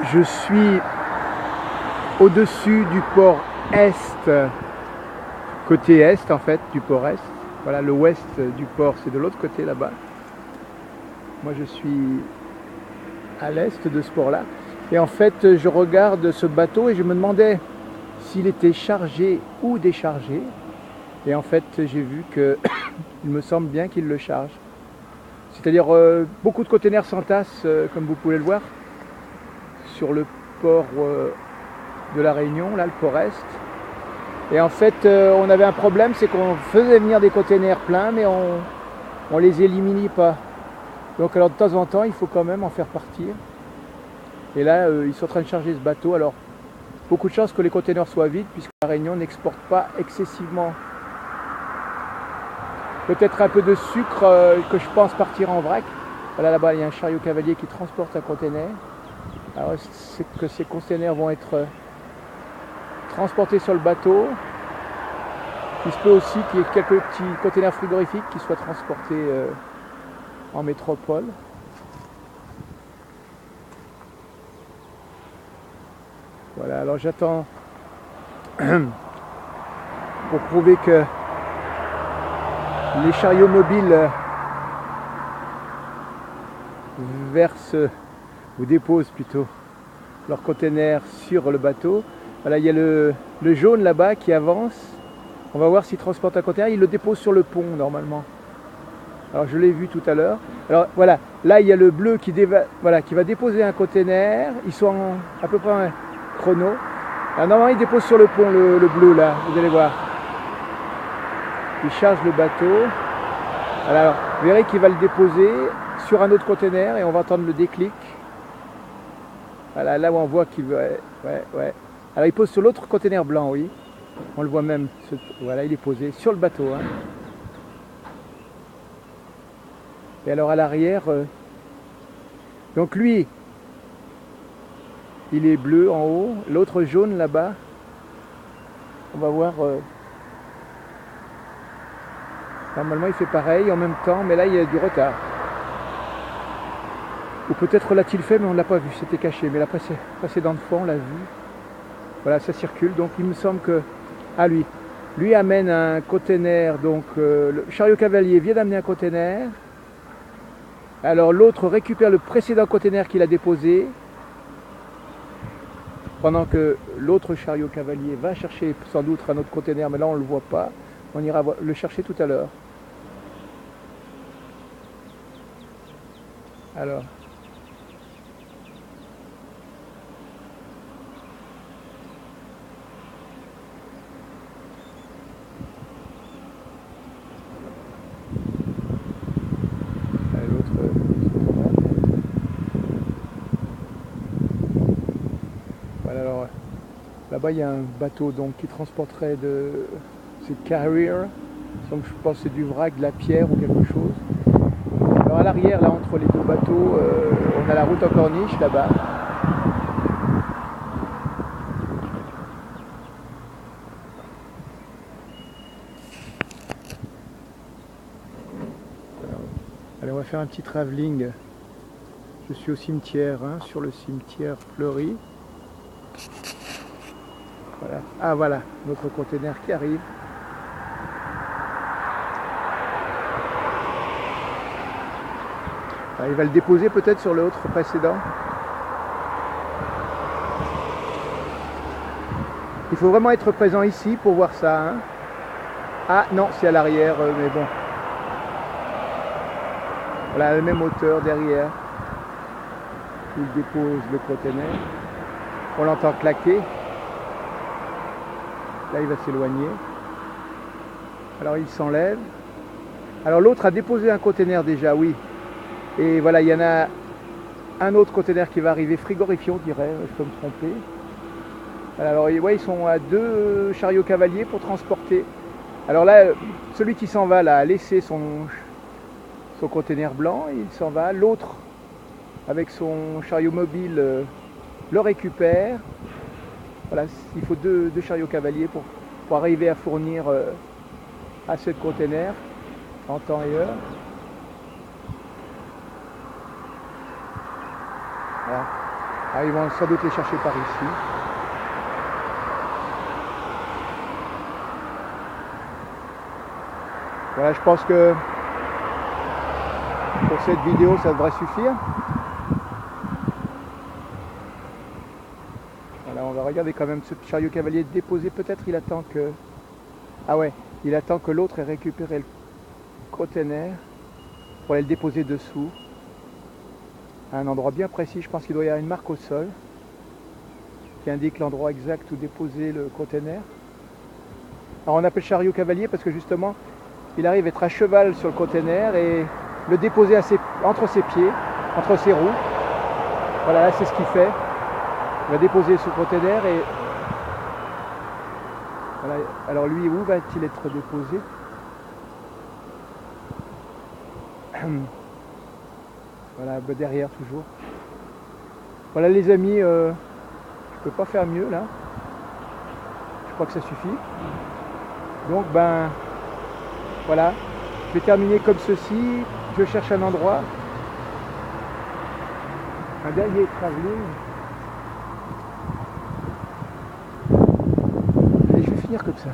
Je suis au-dessus du port Est, côté Est en fait, du port Est. Voilà, le ouest du port, c'est de l'autre côté là-bas. Moi, je suis à l'est de ce port-là. Et en fait, je regarde ce bateau et je me demandais s'il était chargé ou déchargé. Et en fait, j'ai vu que il me semble bien qu'il le charge. C'est-à-dire, beaucoup de containers s'entassent, comme vous pouvez le voir, sur le port de la Réunion, là, le port Est. Et en fait, on avait un problème, c'est qu'on faisait venir des containers pleins, mais on les éliminait pas. Donc alors de temps en temps, il faut quand même en faire partir. Et là, ils sont en train de charger ce bateau. Alors, beaucoup de chances que les containers soient vides, puisque la Réunion n'exporte pas excessivement. Peut-être un peu de sucre que je pense partir en vrac. Voilà, là-bas, il y a un chariot cavalier qui transporte un container. Alors, c'est que ces containers vont être transportés sur le bateau. Il se peut aussi qu'il y ait quelques petits containers frigorifiques qui soient transportés en métropole. Voilà, alors j'attends pour prouver que les chariots mobiles versent ou déposent plutôt leurs containers sur le bateau. Voilà, il y a le jaune là-bas qui avance. On va voir s'il transporte un container. Il le dépose sur le pont normalement. Alors je l'ai vu tout à l'heure. Alors voilà, là il y a le bleu qui va déposer un container. Ils sont à peu près un chrono. Alors normalement il dépose sur le pont le bleu là, vous allez voir. Il charge le bateau. Alors vous verrez qu'il va le déposer sur un autre container et on va entendre le déclic. Voilà, là où on voit qu'il veut. Ouais. Alors il pose sur l'autre container blanc, oui. On le voit même. Voilà, il est posé sur le bateau. Hein. Et alors à l'arrière, donc lui, il est bleu en haut, l'autre jaune là-bas. On va voir. Normalement il fait pareil en même temps, mais là il y a du retard. Ou peut-être l'a-t-il fait, mais on ne l'a pas vu, c'était caché. Mais la précédente fois, on l'a vu. Voilà, ça circule. Donc il me semble que... Ah lui amène un container. Donc le chariot cavalier vient d'amener un container. Alors l'autre récupère le précédent container qu'il a déposé. Pendant que l'autre chariot cavalier va chercher sans doute un autre container, mais là on ne le voit pas. On ira le chercher tout à l'heure. Alors... Voilà, alors là-bas il y a un bateau donc, qui transporterait c'est carrier, donc je pense que c'est du vrac, de la pierre ou quelque chose. Alors à l'arrière, là entre les deux bateaux, on a la route en corniche là-bas. Allez, on va faire un petit travelling. Je suis au cimetière, hein, sur le cimetière Fleury. Voilà. Ah voilà, notre container qui arrive. Alors, il va le déposer peut-être sur l'autre précédent. Il faut vraiment être présent ici pour voir ça. Hein. Ah non, c'est à l'arrière, mais bon. Voilà, à la même hauteur derrière. Il dépose le container. On l'entend claquer. Là, il va s'éloigner. Alors, il s'enlève. Alors, l'autre a déposé un container déjà, oui. Et voilà, il y en a un autre container qui va arriver, frigorifié, on dirait, je peux me tromper. Alors, ouais, ils sont à 2 chariots cavaliers pour transporter. Alors là, celui qui s'en va, là, a laissé son container blanc, et il s'en va. L'autre, avec son chariot mobile, le récupère. Voilà, il faut deux chariots cavaliers pour arriver à fournir assez de containers en temps et heure. Voilà. Ah, ils vont sans doute les chercher par ici. Voilà, je pense que pour cette vidéo, ça devrait suffire. Voilà, on va regarder quand même ce chariot cavalier déposé. Peut-être il attend que... Ah ouais, il attend que l'autre ait récupéré le container pour aller le déposer dessous. À un endroit bien précis, je pense qu'il doit y avoir une marque au sol qui indique l'endroit exact où déposer le container. Alors on appelle chariot cavalier parce que justement, il arrive à être à cheval sur le container et le déposer entre ses pieds, entre ses roues. Voilà, là c'est ce qu'il fait. Il va déposer ce container et... Voilà. Alors lui, où va-t-il être déposé? Voilà, derrière toujours. Voilà les amis, je peux pas faire mieux là. Je crois que ça suffit. Donc ben voilà, je vais terminer comme ceci. Je cherche un endroit, un dernier travelling. Et je vais finir comme ça.